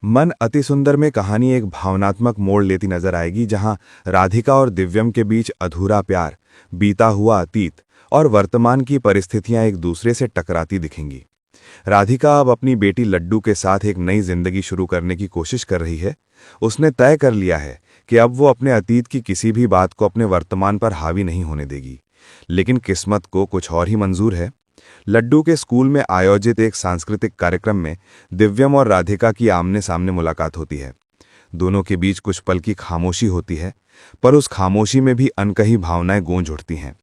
मन अति सुंदर में कहानी एक भावनात्मक मोड़ लेती नजर आएगी जहां राधिका और दिव्यम के बीच अधूरा प्यार, बीता हुआ अतीत और वर्तमान की परिस्थितियां एक दूसरे से टकराती दिखेंगी। राधिका अब अपनी बेटी लड्डू के साथ एक नई जिंदगी शुरू करने की कोशिश कर रही है। उसने तय कर लिया है कि अब वो अपने अतीत की किसी भी बात को अपने वर्तमान पर हावी नहीं होने देगी। लेकिन किस्मत को कुछ और ही मंजूर है। लड्डू के स्कूल में आयोजित एक सांस्कृतिक कार्यक्रम में दिव्यम और राधिका की आमने सामने मुलाकात होती है। दोनों के बीच कुछ पल की खामोशी होती है, पर उस खामोशी में भी अनकही भावनाएं गूंज उठती हैं।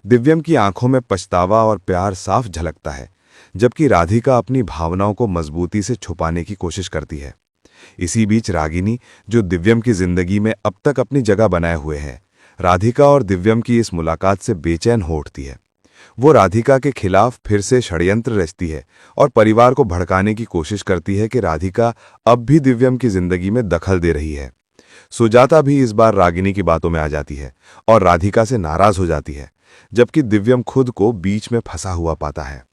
दिव्यम की आंखों में पछतावा और प्यार साफ झलकता है, जबकि राधिका अपनी भावनाओं को मजबूती से छुपाने की कोशिश करती है। इसी बीच रागिनी, जो दिव्यम की जिंदगी में अब तक अपनी जगह बनाए हुए है, राधिका और दिव्यम की इस मुलाकात से बेचैन हो उठती है। वो राधिका के खिलाफ फिर से षड्यंत्र रचती है और परिवार को भड़काने की कोशिश करती है कि राधिका अब भी दिव्यम की जिंदगी में दखल दे रही है। सुजाता भी इस बार रागिनी की बातों में आ जाती है और राधिका से नाराज हो जाती है, जबकि दिव्यम खुद को बीच में फंसा हुआ पाता है।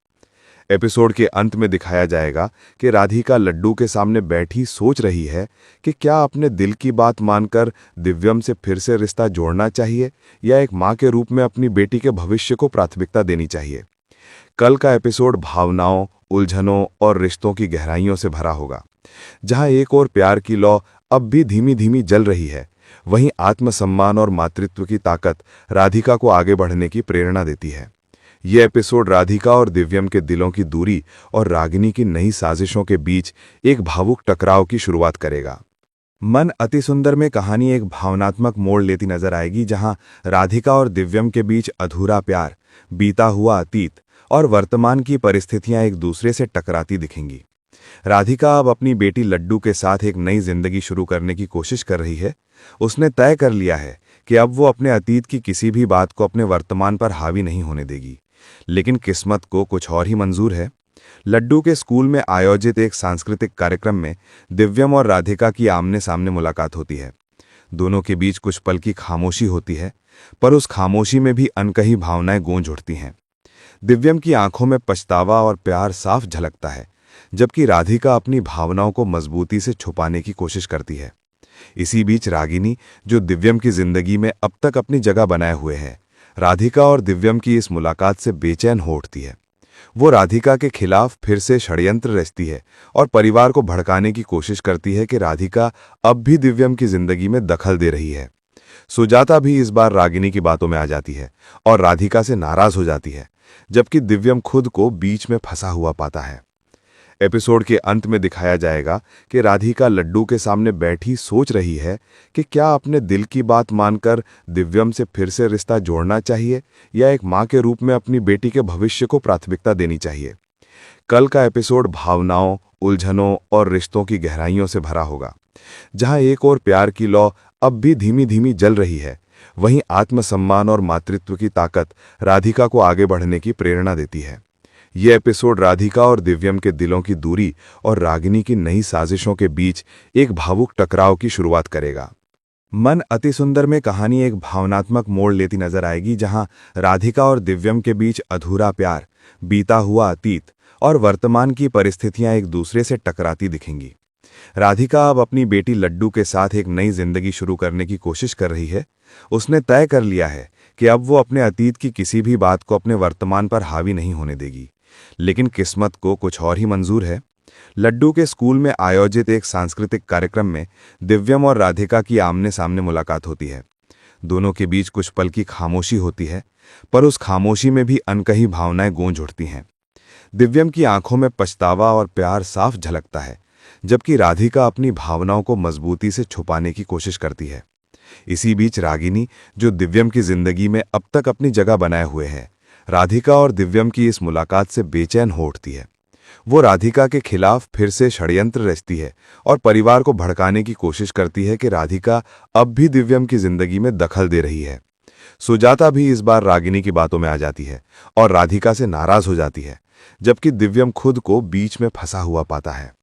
एपिसोड के अंत में दिखाया जाएगा कि राधिका लड्डू के सामने बैठी सोच रही है कि क्या अपने दिल की बात मानकर दिव्यम से फिर से रिश्ता जोड़ना चाहिए या एक मां के रूप में अपनी बेटी के भविष्य को प्राथमिकता देनी चाहिए। कल का एपिसोड भावनाओं, उलझनों और रिश्तों की गहराइयों से भरा होगा। जहां एक और प्यार की लौ अब भी धीमी धीमी जल रही है, वहीं आत्मसम्मान और मातृत्व की ताकत राधिका को आगे बढ़ने की प्रेरणा देती है। ये एपिसोड राधिका और दिव्यम के दिलों की दूरी और रागिनी की नई साजिशों के बीच एक भावुक टकराव की शुरुआत करेगा। मन अति सुंदर में कहानी एक भावनात्मक मोड़ लेती नजर आएगी जहां राधिका और दिव्यम के बीच अधूरा प्यार, बीता हुआ अतीत और वर्तमान की परिस्थितियां एक दूसरे से टकराती दिखेंगी। राधिका अब अपनी बेटी लड्डू के साथ एक नई जिंदगी शुरू करने की कोशिश कर रही है। उसने तय कर लिया है कि अब वो अपने अतीत की किसी भी बात को अपने वर्तमान पर हावी नहीं होने देगी। लेकिन किस्मत को कुछ और ही मंजूर है। लड्डू के स्कूल में आयोजित एक सांस्कृतिक कार्यक्रम में दिव्यम और राधिका की आमने सामने मुलाकात होती है। दोनों के बीच कुछ पल की खामोशी होती है, पर उस खामोशी में भी अनकही भावनाएं गूंज उठती हैं। दिव्यम की आंखों में पछतावा और प्यार साफ झलकता है, जबकि राधिका अपनी भावनाओं को मजबूती से छुपाने की कोशिश करती है। इसी बीच रागिनी, जो दिव्यम की जिंदगी में अब तक अपनी जगह बनाए हुए है, राधिका और दिव्यम की इस मुलाकात से बेचैन हो उठती है। वो राधिका के खिलाफ फिर से षड्यंत्र रचती है और परिवार को भड़काने की कोशिश करती है कि राधिका अब भी दिव्यम की जिंदगी में दखल दे रही है। सुजाता भी इस बार रागिनी की बातों में आ जाती है और राधिका से नाराज हो जाती है, जबकि दिव्यम खुद को बीच में फंसा हुआ पाता है। एपिसोड के अंत में दिखाया जाएगा कि राधिका लड्डू के सामने बैठी सोच रही है कि क्या अपने दिल की बात मानकर दिव्यम से फिर से रिश्ता जोड़ना चाहिए या एक मां के रूप में अपनी बेटी के भविष्य को प्राथमिकता देनी चाहिए। कल का एपिसोड भावनाओं, उलझनों और रिश्तों की गहराइयों से भरा होगा। जहां एक और प्यार की लौ अब भी धीमी धीमी जल रही है, वहीं आत्मसम्मान और मातृत्व की ताकत राधिका को आगे बढ़ने की प्रेरणा देती है। ये एपिसोड राधिका और दिव्यम के दिलों की दूरी और रागिनी की नई साजिशों के बीच एक भावुक टकराव की शुरुआत करेगा। मन अति सुंदर में कहानी एक भावनात्मक मोड़ लेती नजर आएगी जहां राधिका और दिव्यम के बीच अधूरा प्यार, बीता हुआ अतीत और वर्तमान की परिस्थितियां एक दूसरे से टकराती दिखेंगी। राधिका अब अपनी बेटी लड्डू के साथ एक नई जिंदगी शुरू करने की कोशिश कर रही है। उसने तय कर लिया है कि अब वो अपने अतीत की किसी भी बात को अपने वर्तमान पर हावी नहीं होने देगी। लेकिन किस्मत को कुछ और ही मंजूर है। लड्डू के स्कूल में आयोजित एक सांस्कृतिक कार्यक्रम में दिव्यम और राधिका की आमने सामने मुलाकात होती है। दोनों के बीच कुछ पल की खामोशी होती है, पर उस खामोशी में भी अनकही भावनाएं गूंज उठती हैं। दिव्यम की आंखों में पछतावा और प्यार साफ झलकता है, जबकि राधिका अपनी भावनाओं को मजबूती से छुपाने की कोशिश करती है। इसी बीच रागिनी, जो दिव्यम की जिंदगी में अब तक अपनी जगह बनाए हुए है, राधिका और दिव्यम की इस मुलाकात से बेचैन हो उठती है। वो राधिका के खिलाफ फिर से षड्यंत्र रचती है और परिवार को भड़काने की कोशिश करती है कि राधिका अब भी दिव्यम की जिंदगी में दखल दे रही है। सुजाता भी इस बार रागिनी की बातों में आ जाती है और राधिका से नाराज हो जाती है, जबकि दिव्यम खुद को बीच में फंसा हुआ पाता है।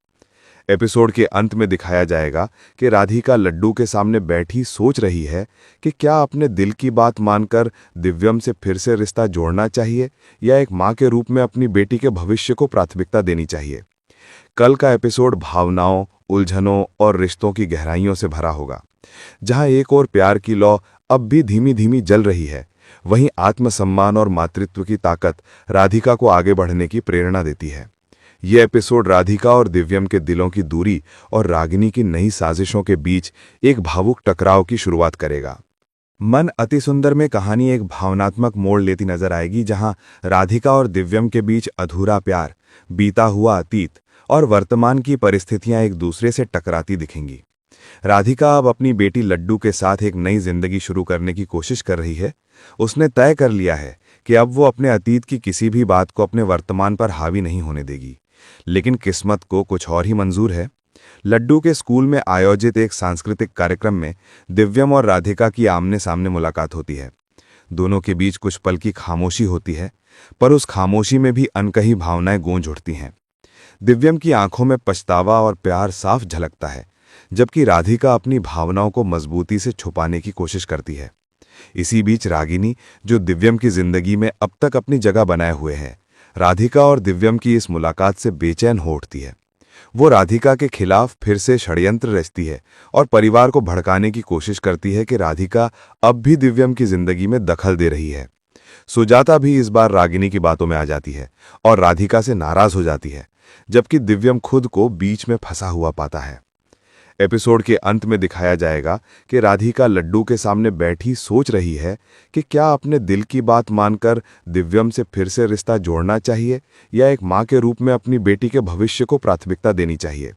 एपिसोड के अंत में दिखाया जाएगा कि राधिका लड्डू के सामने बैठी सोच रही है कि क्या अपने दिल की बात मानकर दिव्यम से फिर से रिश्ता जोड़ना चाहिए या एक मां के रूप में अपनी बेटी के भविष्य को प्राथमिकता देनी चाहिए। कल का एपिसोड भावनाओं, उलझनों और रिश्तों की गहराइयों से भरा होगा। जहां एक और प्यार की लौ अब भी धीमी धीमी जल रही है, वहीं आत्मसम्मान और मातृत्व की ताकत राधिका को आगे बढ़ने की प्रेरणा देती है। यह एपिसोड राधिका और दिव्यम के दिलों की दूरी और रागिनी की नई साजिशों के बीच एक भावुक टकराव की शुरुआत करेगा। मन अति सुंदर में कहानी एक भावनात्मक मोड़ लेती नजर आएगी, जहां राधिका और दिव्यम के बीच अधूरा प्यार, बीता हुआ अतीत और वर्तमान की परिस्थितियां एक दूसरे से टकराती दिखेंगी। राधिका अब अपनी बेटी लड्डू के साथ एक नई जिंदगी शुरू करने की कोशिश कर रही है। उसने तय कर लिया है कि अब वो अपने अतीत की किसी भी बात को अपने वर्तमान पर हावी नहीं होने देगी। लेकिन किस्मत को कुछ और ही मंजूर है। लड्डू के स्कूल में आयोजित एक सांस्कृतिक कार्यक्रम में दिव्यम और राधिका की आमने सामने मुलाकात होती है। दोनों के बीच कुछ पल की खामोशी होती है, पर उस खामोशी में भी अनकही भावनाएं गूंज उठती हैं। दिव्यम की आंखों में पछतावा और प्यार साफ झलकता है, जबकि राधिका अपनी भावनाओं को मजबूती से छुपाने की कोशिश करती है। इसी बीच रागिनी, जो दिव्यम की जिंदगी में अब तक अपनी जगह बनाए हुए है, राधिका और दिव्यम की इस मुलाकात से बेचैन हो उठती है। वो राधिका के खिलाफ फिर से षड्यंत्र रचती है और परिवार को भड़काने की कोशिश करती है कि राधिका अब भी दिव्यम की जिंदगी में दखल दे रही है। सुजाता भी इस बार रागिनी की बातों में आ जाती है और राधिका से नाराज हो जाती है, जबकि दिव्यम खुद को बीच में फंसा हुआ पाता है। एपिसोड के अंत में दिखाया जाएगा कि राधिका लड्डू के सामने बैठी सोच रही है कि क्या अपने दिल की बात मानकर दिव्यम से फिर से रिश्ता जोड़ना चाहिए या एक मां के रूप में अपनी बेटी के भविष्य को प्राथमिकता देनी चाहिए।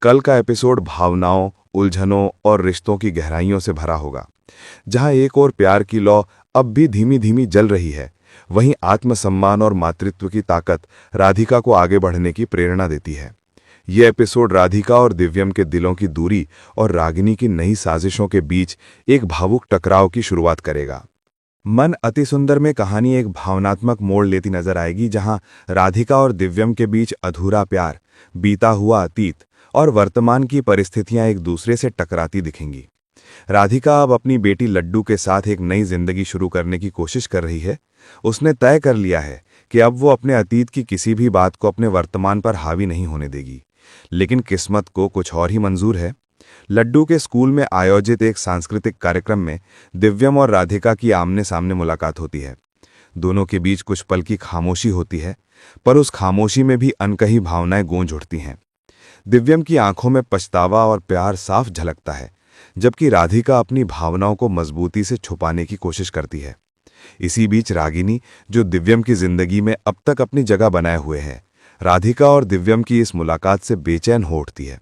कल का एपिसोड भावनाओं, उलझनों और रिश्तों की गहराइयों से भरा होगा। जहां एक और प्यार की लौ अब भी धीमी धीमी जल रही है, वहीं आत्मसम्मान और मातृत्व की ताकत राधिका को आगे बढ़ने की प्रेरणा देती है। यह एपिसोड राधिका और दिव्यम के दिलों की दूरी और रागिनी की नई साजिशों के बीच एक भावुक टकराव की शुरुआत करेगा। मन अति सुंदर में कहानी एक भावनात्मक मोड़ लेती नजर आएगी, जहां राधिका और दिव्यम के बीच अधूरा प्यार, बीता हुआ अतीत और वर्तमान की परिस्थितियां एक दूसरे से टकराती दिखेंगी। राधिका अब अपनी बेटी लड्डू के साथ एक नई जिंदगी शुरू करने की कोशिश कर रही है। उसने तय कर लिया है कि अब वो अपने अतीत की किसी भी बात को अपने वर्तमान पर हावी नहीं होने देगी। लेकिन किस्मत को कुछ और ही मंजूर है। लड्डू के स्कूल में आयोजित एक सांस्कृतिक कार्यक्रम में दिव्यम और राधिका की आमने सामने मुलाकात होती है। दोनों के बीच कुछ पल की खामोशी होती है, पर उस खामोशी में भी अनकही भावनाएं गूंज उठती हैं। दिव्यम की आंखों में पछतावा और प्यार साफ झलकता है, जबकि राधिका अपनी भावनाओं को मजबूती से छुपाने की कोशिश करती है। इसी बीच रागिनी, जो दिव्यम की जिंदगी में अब तक अपनी जगह बनाए हुए है, राधिका और दिव्यम की इस मुलाकात से बेचैन हो उठती है।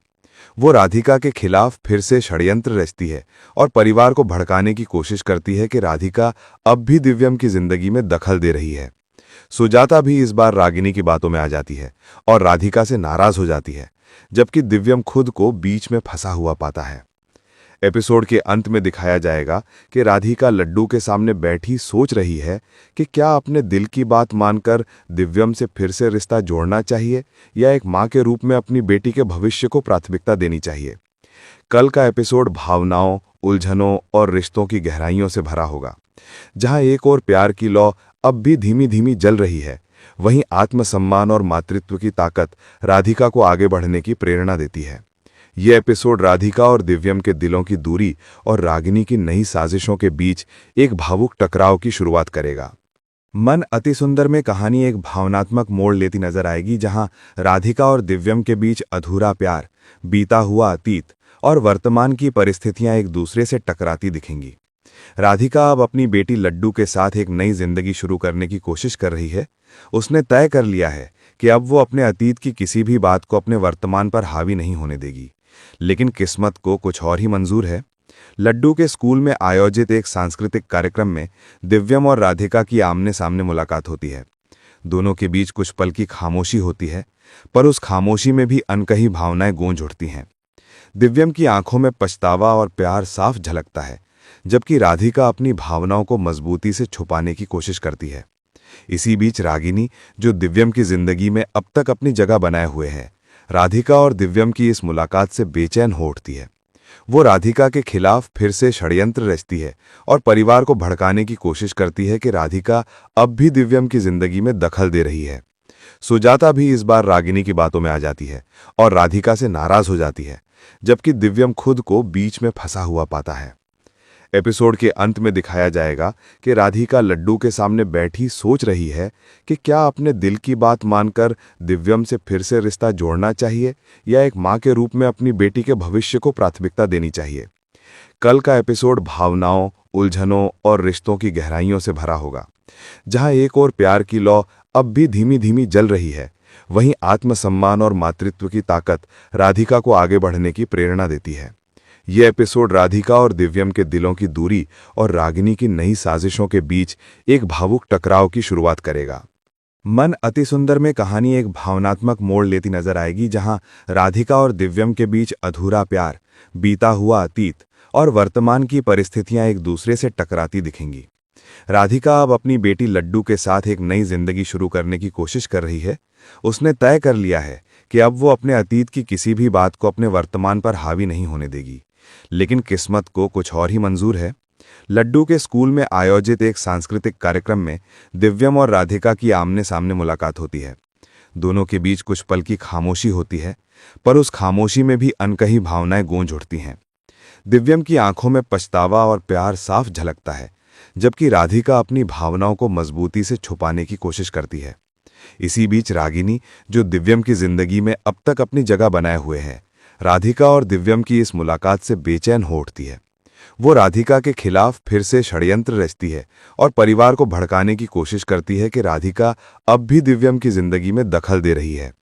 वो राधिका के खिलाफ फिर से षड्यंत्र रचती है और परिवार को भड़काने की कोशिश करती है कि राधिका अब भी दिव्यम की जिंदगी में दखल दे रही है। सुजाता भी इस बार रागिनी की बातों में आ जाती है और राधिका से नाराज हो जाती है, जबकि दिव्यम खुद को बीच में फंसा हुआ पाता है। एपिसोड के अंत में दिखाया जाएगा कि राधिका लड्डू के सामने बैठी सोच रही है कि क्या अपने दिल की बात मानकर दिव्यम से फिर से रिश्ता जोड़ना चाहिए या एक मां के रूप में अपनी बेटी के भविष्य को प्राथमिकता देनी चाहिए। कल का एपिसोड भावनाओं, उलझनों और रिश्तों की गहराइयों से भरा होगा। जहां एक और प्यार की लौ अब भी धीमी धीमी जल रही है, वहीं आत्मसम्मान और मातृत्व की ताकत राधिका को आगे बढ़ने की प्रेरणा देती है। यह एपिसोड राधिका और दिव्यम के दिलों की दूरी और रागिनी की नई साजिशों के बीच एक भावुक टकराव की शुरुआत करेगा। मन अति सुंदर में कहानी एक भावनात्मक मोड़ लेती नजर आएगी, जहां राधिका और दिव्यम के बीच अधूरा प्यार, बीता हुआ अतीत और वर्तमान की परिस्थितियां एक दूसरे से टकराती दिखेंगी। राधिका अब अपनी बेटी लड्डू के साथ एक नई जिंदगी शुरू करने की कोशिश कर रही है। उसने तय कर लिया है कि अब वो अपने अतीत की किसी भी बात को अपने वर्तमान पर हावी नहीं होने देगी। लेकिन किस्मत को कुछ और ही मंजूर है। लड्डू के स्कूल में आयोजित एक सांस्कृतिक कार्यक्रम में दिव्यम और राधिका की आमने सामने मुलाकात होती है। दोनों के बीच कुछ पल की खामोशी होती है, पर उस खामोशी में भी अनकही भावनाएं गूंज उठती हैं। दिव्यम की आंखों में पछतावा और प्यार साफ झलकता है, जबकि राधिका अपनी भावनाओं को मजबूती से छुपाने की कोशिश करती है। इसी बीच रागिनी, जो दिव्यम की जिंदगी में अब तक अपनी जगह बनाए हुए है, राधिका और दिव्यम की इस मुलाकात से बेचैन हो उठती है। वो राधिका के खिलाफ फिर से षड्यंत्र रचती है और परिवार को भड़काने की कोशिश करती है कि राधिका अब भी दिव्यम की जिंदगी में दखल दे रही है। सुजाता भी इस बार रागिनी की बातों में आ जाती है और राधिका से नाराज हो जाती है, जबकि दिव्यम खुद को बीच में फंसा हुआ पाता है। एपिसोड के अंत में दिखाया जाएगा कि राधिका लड्डू के सामने बैठी सोच रही है कि क्या अपने दिल की बात मानकर दिव्यम से फिर से रिश्ता जोड़ना चाहिए या एक मां के रूप में अपनी बेटी के भविष्य को प्राथमिकता देनी चाहिए। कल का एपिसोड भावनाओं, उलझनों और रिश्तों की गहराइयों से भरा होगा। जहां एक और प्यार की लौ अब भी धीमी धीमी जल रही है, वहीं आत्मसम्मान और मातृत्व की ताकत राधिका को आगे बढ़ने की प्रेरणा देती है। यह एपिसोड राधिका और दिव्यम के दिलों की दूरी और रागिनी की नई साजिशों के बीच एक भावुक टकराव की शुरुआत करेगा। मन अति सुंदर में कहानी एक भावनात्मक मोड़ लेती नजर आएगी, जहां राधिका और दिव्यम के बीच अधूरा प्यार, बीता हुआ अतीत और वर्तमान की परिस्थितियां एक दूसरे से टकराती दिखेंगी। राधिका अब अपनी बेटी लड्डू के साथ एक नई जिंदगी शुरू करने की कोशिश कर रही है। उसने तय कर लिया है कि अब वो अपने अतीत की किसी भी बात को अपने वर्तमान पर हावी नहीं होने देगी। लेकिन किस्मत को कुछ और ही मंजूर है। लड्डू के स्कूल में आयोजित एक सांस्कृतिक कार्यक्रम में दिव्यम और राधिका की आमने सामने मुलाकात होती है। दोनों के बीच कुछ पल की खामोशी होती है, पर उस खामोशी में भी अनकही भावनाएं गूंज उठती हैं। दिव्यम की आंखों में पछतावा और प्यार साफ झलकता है, जबकि राधिका अपनी भावनाओं को मजबूती से छुपाने की कोशिश करती है। इसी बीच रागिनी, जो दिव्यम की जिंदगी में अब तक अपनी जगह बनाए हुए है, राधिका और दिव्यम की इस मुलाकात से बेचैन हो उठती है। वो राधिका के खिलाफ फिर से षड्यंत्र रचती है और परिवार को भड़काने की कोशिश करती है कि राधिका अब भी दिव्यम की जिंदगी में दखल दे रही है।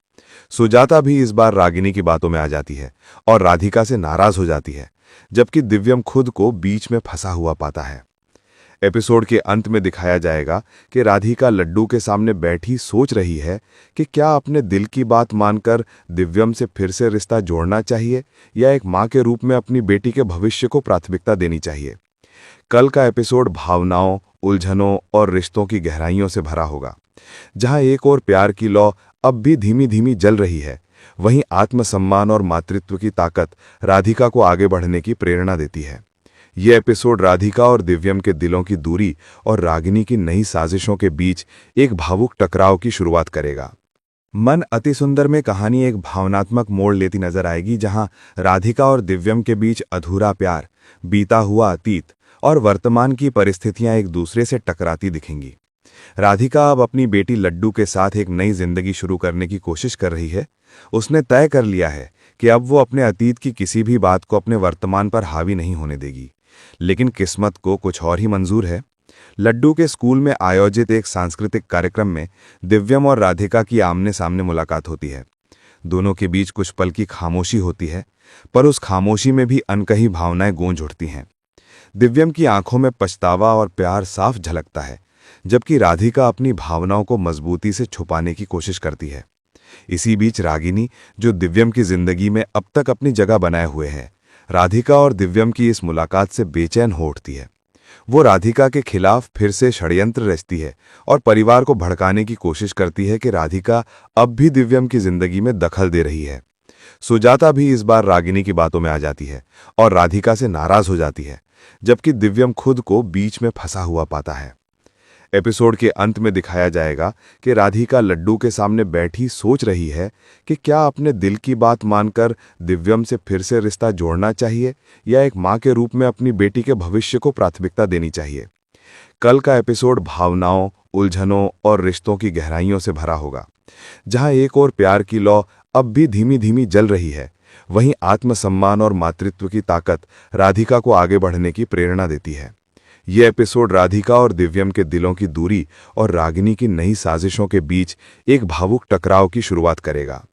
सुजाता भी इस बार रागिनी की बातों में आ जाती है और राधिका से नाराज हो जाती है, जबकि दिव्यम खुद को बीच में फंसा हुआ पाता है। एपिसोड के अंत में दिखाया जाएगा कि राधिका लड्डू के सामने बैठी सोच रही है कि क्या अपने दिल की बात मानकर दिव्यम से फिर से रिश्ता जोड़ना चाहिए या एक मां के रूप में अपनी बेटी के भविष्य को प्राथमिकता देनी चाहिए। कल का एपिसोड भावनाओं, उलझनों और रिश्तों की गहराइयों से भरा होगा। जहां एक और प्यार की लौ अब भी धीमी धीमी जल रही है, वहीं आत्मसम्मान और मातृत्व की ताकत राधिका को आगे बढ़ने की प्रेरणा देती है। यह एपिसोड राधिका और दिव्यम के दिलों की दूरी और रागिनी की नई साजिशों के बीच एक भावुक टकराव की शुरुआत करेगा। मन अति सुंदर में कहानी एक भावनात्मक मोड़ लेती नजर आएगी, जहां राधिका और दिव्यम के बीच अधूरा प्यार, बीता हुआ अतीत और वर्तमान की परिस्थितियां एक दूसरे से टकराती दिखेंगी। राधिका अब अपनी बेटी लड्डू के साथ एक नई जिंदगी शुरू करने की कोशिश कर रही है। उसने तय कर लिया है कि अब वो अपने अतीत की किसी भी बात को अपने वर्तमान पर हावी नहीं होने देगी। लेकिन किस्मत को कुछ और ही मंजूर है। लड्डू के स्कूल में आयोजित एक सांस्कृतिक कार्यक्रम में दिव्यम और राधिका की आमने सामने मुलाकात होती है। दोनों के बीच कुछ पल की खामोशी होती है, पर उस खामोशी में भी अनकही भावनाएं गूंज उठती हैं। दिव्यम की आंखों में पछतावा और प्यार साफ झलकता है, जबकि राधिका अपनी भावनाओं को मजबूती से छुपाने की कोशिश करती है। इसी बीच रागिनी, जो दिव्यम की जिंदगी में अब तक अपनी जगह बनाए हुए है, राधिका और दिव्यम की इस मुलाकात से बेचैन हो उठती है। वो राधिका के खिलाफ फिर से षड्यंत्र रचती है और परिवार को भड़काने की कोशिश करती है कि राधिका अब भी दिव्यम की जिंदगी में दखल दे रही है। सुजाता भी इस बार रागिनी की बातों में आ जाती है और राधिका से नाराज हो जाती है, जबकि दिव्यम खुद को बीच में फंसा हुआ पाता है। एपिसोड के अंत में दिखाया जाएगा कि राधिका लड्डू के सामने बैठी सोच रही है कि क्या अपने दिल की बात मानकर दिव्यम से फिर से रिश्ता जोड़ना चाहिए या एक मां के रूप में अपनी बेटी के भविष्य को प्राथमिकता देनी चाहिए। कल का एपिसोड भावनाओं, उलझनों और रिश्तों की गहराइयों से भरा होगा। जहां एक और प्यार की लौ अब भी धीमी धीमी जल रही है, वहीं आत्मसम्मान और मातृत्व की ताकत राधिका को आगे बढ़ने की प्रेरणा देती है। यह एपिसोड राधिका और दिव्यम के दिलों की दूरी और रागिनी की नई साजिशों के बीच एक भावुक टकराव की शुरुआत करेगा।